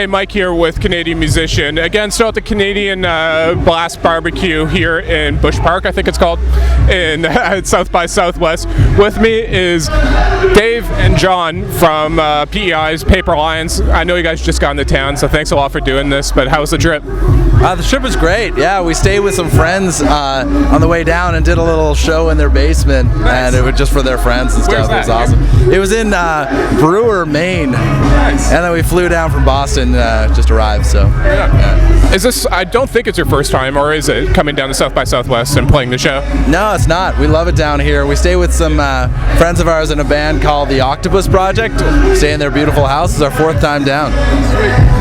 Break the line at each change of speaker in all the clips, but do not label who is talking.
Hey, Mike here with Canadian Musician. Again, still at the Canadian Blast Barbecue here in Bush Park, I think it's called, in South by Southwest. With me is Dave and John from PEI's Paper Lions. I know you guys just got into town, so thanks a lot for doing this, but how was the trip?
The trip was great. Yeah, we stayed with some friends on the way down and did a little show in their basement. Nice. And it was just for their friends and stuff. It was awesome. It was in Brewer, Maine. Nice. And then we flew down from Boston, just arrived, so. Yeah.
Is this, I don't think it's your first time, or is it, coming down to South by Southwest and playing the show?
No, it's not. We love it down here. We stay with some friends of ours in a band called the Octopus Project. Stay in their beautiful house. It's our fourth time down.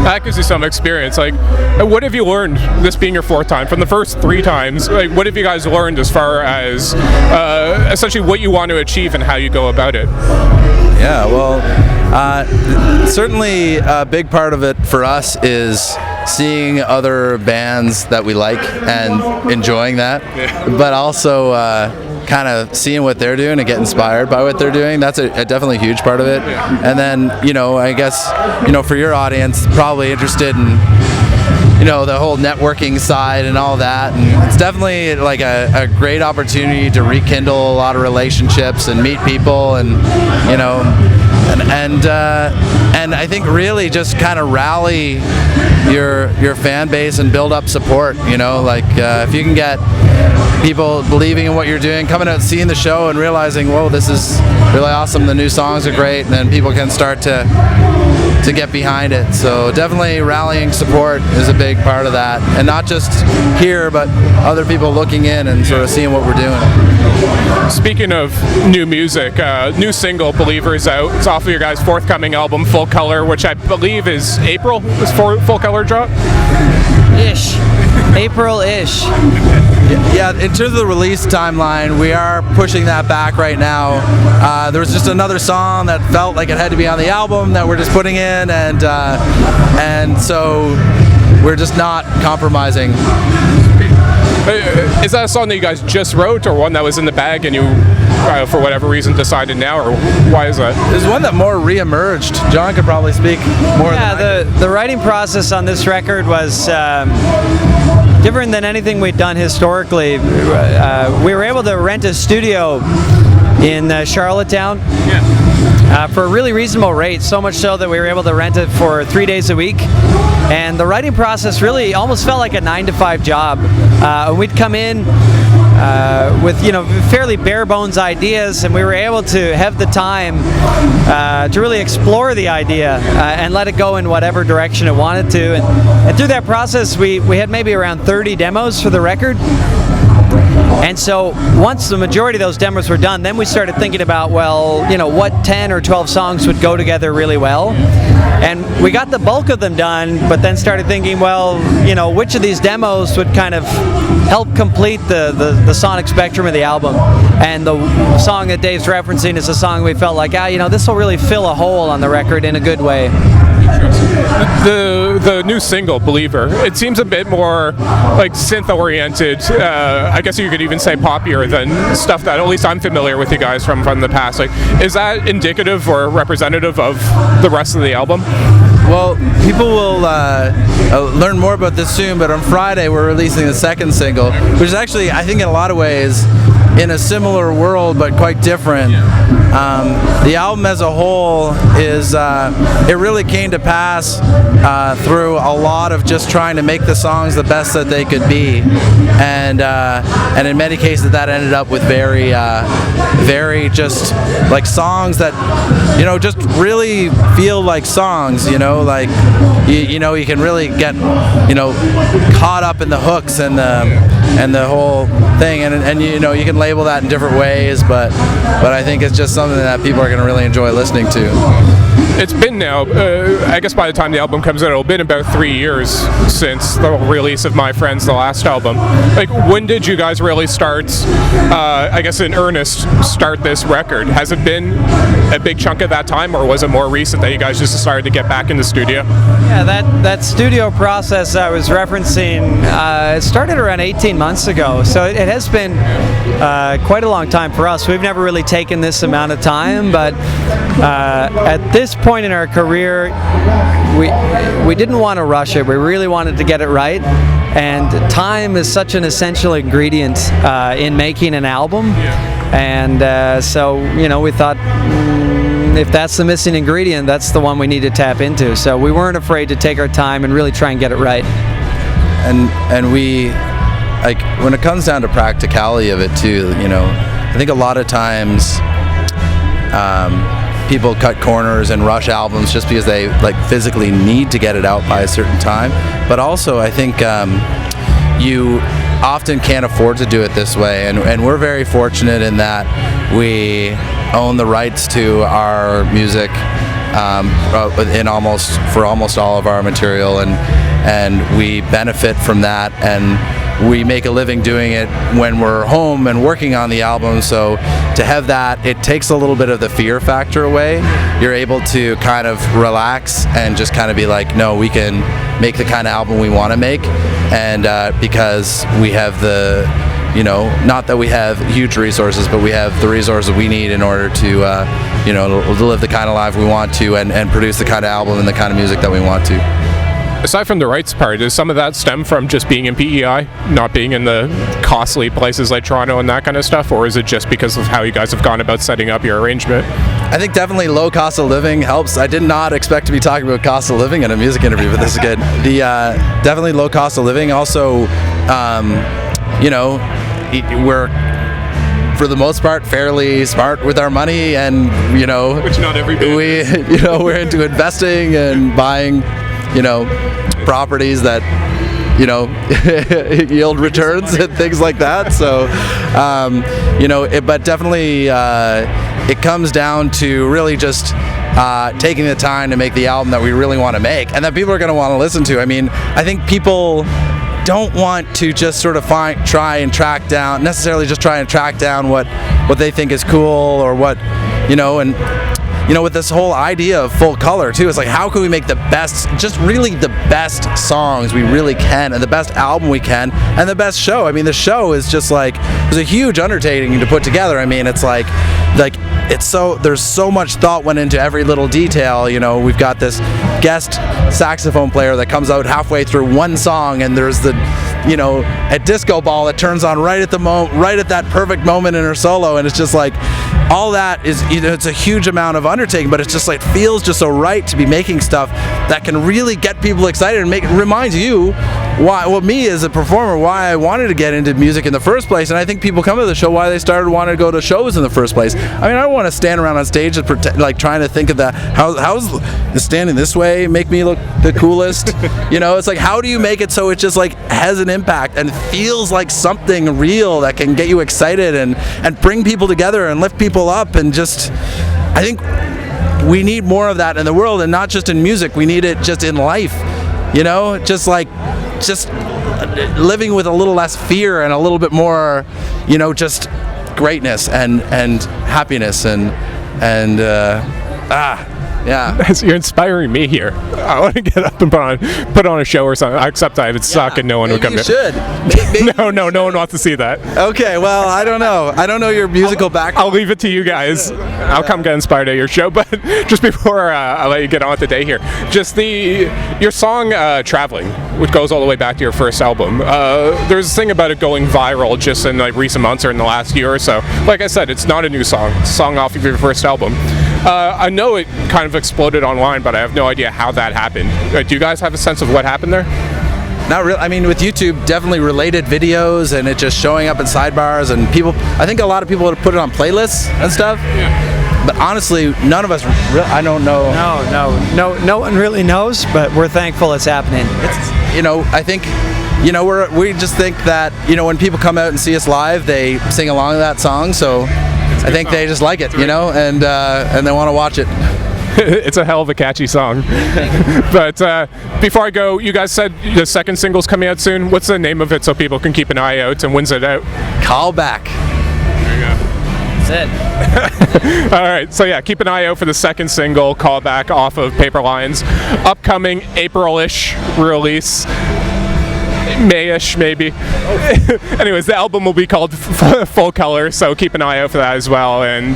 That gives you some experience. Like, what have you learned, this being your fourth time, from the first 3 times? Like, what have you guys learned as far as essentially what you want to achieve and how you go about it?
Yeah, well, certainly a big part of it for us is seeing other bands that we like and enjoying that, but also kind of seeing what they're doing and get inspired by what they're doing. That's a definitely huge part of it. And then, I guess, for your audience, probably interested in the whole networking side and all that, and it's definitely like a great opportunity to rekindle a lot of relationships and meet people, and and I think really just kind of rally your fan base and build up support. If you can get people believing in what you're doing, coming out and seeing the show and realizing, whoa, this is really awesome, the new songs are great, and then people can start to get behind it. So definitely rallying support is a big part of that, and not just here, but other people looking in and sort of seeing what we're doing.
Speaking of new music, new single Believer is out. It's off of your guys' forthcoming album Full Color, which I believe is April. Is Full Color drop?
Ish. April-ish.
Yeah, in terms of the release timeline, we are pushing that back right now. There was just another song that felt like it had to be on the album that we're just putting in, and so we're just not compromising.
Is that a song that you guys just wrote, or one that was in the bag and you, for whatever reason, decided now, or why is that?
There's one that more re-emerged. John could probably speak more.
Yeah, the writing process on this record was different than anything we'd done historically. We were able to rent a studio in Charlottetown. For a really reasonable rate, so much so that we were able to rent it for 3 days a week. And the writing process really almost felt like a 9-to-5 job. We'd come in with fairly bare bones ideas, and we were able to have the time to really explore the idea and let it go in whatever direction it wanted to. And through that process, we had maybe around 30 demos for the record. And so once the majority of those demos were done, then we started thinking about, well, what 10 or 12 songs would go together really well. And we got the bulk of them done, but then started thinking, well, which of these demos would kind of help complete the sonic spectrum of the album. And the song that Dave's referencing is a song we felt like, this will really fill a hole on the record in a good way.
The new single, Believer, it seems a bit more like synth-oriented. I guess you could even say poppier than stuff that at least I'm familiar with you guys from the past. Like, is that indicative or representative of the rest of the album?
Well, people will learn more about this soon, but on Friday we're releasing the second single, which is actually, I think in a lot of ways, in a similar world but quite different. The album as a whole is, it really came to pass through a lot of just trying to make the songs the best that they could be, and in many cases that ended up with very just like songs that just really feel like songs. Like you can really get caught up in the hooks and the whole thing, and you can label that in different ways, but I think it's just something that people are going to really enjoy listening to.
It's been now, I guess by the time the album comes out, it'll been about 3 years since the release of My Friends, the last album. Like, when did you guys really start, I guess in earnest, start this record? Has it been a big chunk of that time, or was it more recent that you guys just started to get back in the studio?
Yeah, that studio process I was referencing, it started around 18 months ago. So it has been quite a long time for us. We've never really taken this amount of time, but at this point in our career, we didn't want to rush it. We really wanted to get it right, and time is such an essential ingredient in making an album. And so, we thought, if that's the missing ingredient, that's the one we need to tap into. So we weren't afraid to take our time and really try and get it right.
And we, like, when it comes down to practicality of it too, I think a lot of times people cut corners and rush albums just because they physically need to get it out by a certain time. But also, I think you often can't afford to do it this way, and we're very fortunate in that we own the rights to our music for almost all of our material, and we benefit from that, and we make a living doing it when we're home and working on the album. So to have that, it takes a little bit of the fear factor away. You're able to kind of relax and just kind of be like, no, we can make the kind of album we want to make, and because we have the, not that we have huge resources, but we have the resources we need in order to live the kind of life we want to, and produce the kind of album and the kind of music that we want to.
Aside from the rights part, does some of that stem from just being in PEI, not being in the costly places like Toronto and that kind of stuff, or is it just because of how you guys have gone about setting up your arrangement?
I think definitely low cost of living helps. I did not expect to be talking about cost of living in a music interview, but this is good. The definitely low cost of living. Also, we're, for the most part, fairly smart with our money, and
which not every band is.
We're into investing and buying properties that yield returns and things like that. So but definitely it comes down to really just taking the time to make the album that we really want to make, and that people are going to want to listen to. I mean, I think people don't want to just sort of try and track down what they think is cool, or what, with this whole idea of full color too. It's like, how can we make the best songs we really can, and the best album we can, and the best show. I mean, the show is just like, it was a huge undertaking to put together. I mean, it's like there's so much thought went into every little detail. We've got this guest saxophone player that comes out halfway through one song, and there's a disco ball that turns on right at that perfect moment in her solo, and it's just like, all that is, it's a huge amount of undertaking, but it's just like, feels just so right to be making stuff that can really get people excited and reminds you me as a performer, why I wanted to get into music in the first place. And I think people come to the show why they started wanting to go to shows in the first place. I mean, I don't want to stand around on stage and trying to think of that. How's standing this way make me look the coolest? It's like, how do you make it so it just like has an impact and feels like something real that can get you excited and bring people together and lift people up, and just, I think we need more of that in the world, and not just in music. We need it just in life, just living with a little less fear and a little bit more, just greatness and happiness yeah.
You're inspiring me here. I want to get up and put on a show or something, except I would suck and no one would come
you
here.
Should.
No one wants to see that.
Okay, well, I don't know your musical background.
I'll leave it to you guys. I'll come get inspired at your show, but just before I let you get on with the day here, just your song Traveling, which goes all the way back to your first album. There's a thing about it going viral just in recent months or in the last year or so. Like I said, it's not a new song. It's a song off of your first album. I know it kind of exploded online, but I have no idea how that happened. Do you guys have a sense of what happened there?
Not really. I mean, with YouTube, definitely related videos, and it just showing up in sidebars, and people. I think a lot of people would put it on playlists and stuff. Yeah. But honestly, none of us. I don't know.
No one really knows, but we're thankful it's happening.
I think. We just think that when people come out and see us live, they sing along to that song. So I think they just like it, and they want to watch it.
It's a hell of a catchy song. But before I go, you guys said the second single's coming out soon. What's the name of it so people can keep an eye out, and when's it out?
Call Back.
There you go.
That's it.
All right, so yeah, keep an eye out for the second single, Call Back, off of Paper Lines. Upcoming April-ish release. Mayish, maybe. Anyways, the album will be called Full Color, so keep an eye out for that as well. And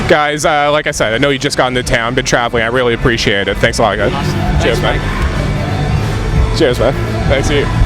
guys, like I said, I know you just got into town, been traveling. I really appreciate it. Thanks a lot, guys.
Awesome.
Cheers,
Thanks,
man.
Mike.
Cheers, man. Nice to see you.